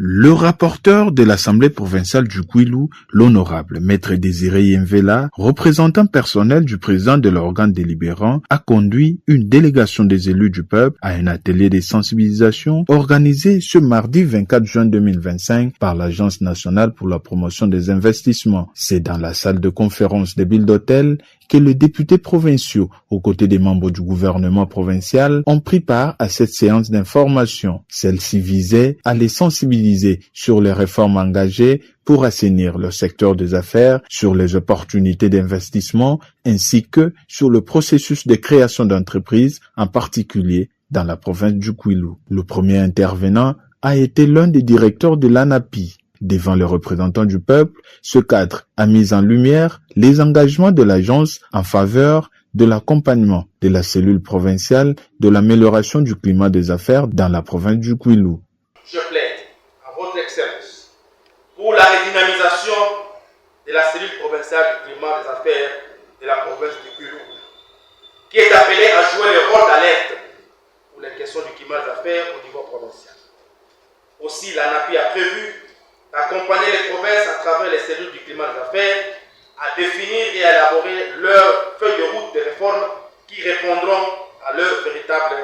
Le rapporteur de l'Assemblée provinciale du Kwilu, l'honorable Maître Désiré Yenvela, représentant personnel du président de l'organe délibérant, a conduit une délégation des élus du peuple à un atelier de sensibilisation organisé ce mardi 24 juin 2025 par l'Agence nationale pour la promotion des investissements. C'est dans la salle de conférence des villes d'hôtel que les députés provinciaux, aux côtés des membres du gouvernement provincial, ont pris part à cette séance d'information. Celle-ci visait à les sensibiliser sur les réformes engagées pour assainir le secteur des affaires, sur les opportunités d'investissement, ainsi que sur le processus de création d'entreprises, en particulier dans la province du Kwilu. Le premier intervenant a été l'un des directeurs de l'ANAPI. Devant les représentants du peuple, ce cadre a mis en lumière les engagements de l'agence en faveur de l'accompagnement de la cellule provinciale de l'amélioration du climat des affaires dans la province du Kwilu. Je plaide à votre Excellence pour la redynamisation de la cellule provinciale du climat des affaires de la province du Kwilu, qui est appelée à jouer le rôle d'alerte pour les questions du climat des affaires au niveau provincial. Aussi, l'ANAPI a prévu d'accompagner les provinces à travers les cellules du climat des affaires à définir et à élaborer leurs feuilles de route de réforme qui répondront à leur véritable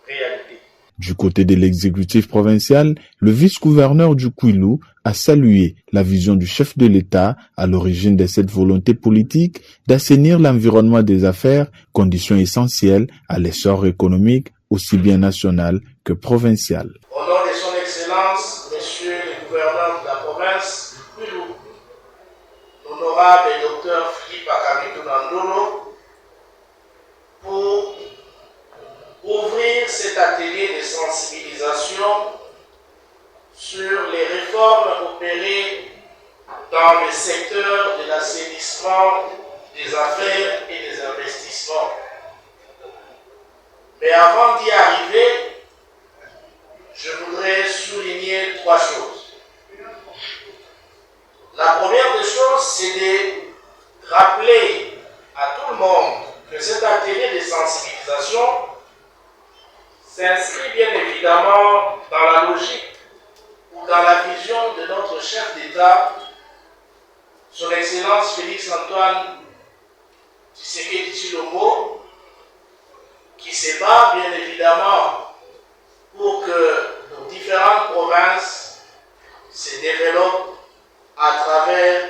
réalité. Du côté de l'exécutif provincial, le vice-gouverneur du Kwilu a salué la vision du chef de l'État à l'origine de cette volonté politique d'assainir l'environnement des affaires, condition essentielle à l'essor économique aussi bien national que provincial. Au nom de son Excellence, Monsieur le gouverneur de la province du Kwilu, l'honorable Dr Philippe Akamitou Nandolo, pour ouvrir cet atelier de sensibilisation sur les réformes opérées dans le secteur de l'assainissement des affaires et des investissements. Mais avant d'y arriver, je voudrais souligner trois choses. La première des choses, c'est de rappeler à tout le monde que cet atelier de sensibilisation s'inscrit bien évidemment dans la logique ou dans la vision de notre chef d'État, son Excellence Félix-Antoine Tshisekedi Tshilombo, qui se bat bien évidemment pour que nos différentes provinces se développent à travers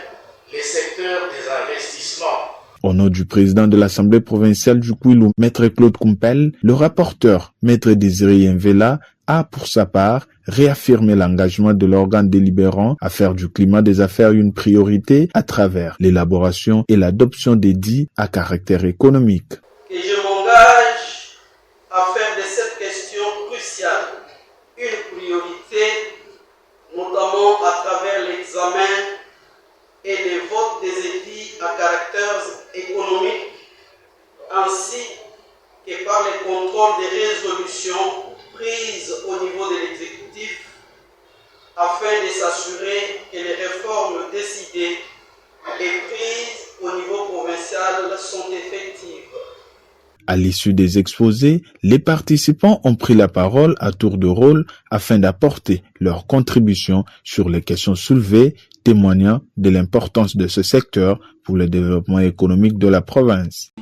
les secteurs des investissements. Au nom du président de l'Assemblée provinciale du Kwilu, Maître Claude Kumpel, le rapporteur, Maître Désiré Yenvela, a pour sa part réaffirmé l'engagement de l'organe délibérant à faire du climat des affaires une priorité à travers l'élaboration et l'adoption des dits à caractère économique. Et je m'engage à faire de cette question cruciale une priorité, notamment à travers l'examen et les votes des édits à caractère économique, ainsi que par les contrôles des résolutions prises au niveau de l'exécutif, afin de s'assurer que les réformes décidées et prises au niveau provincial sont effectives. À l'issue des exposés, les participants ont pris la parole à tour de rôle afin d'apporter leur contribution sur les questions soulevées, témoignant de l'importance de ce secteur pour le développement économique de la province.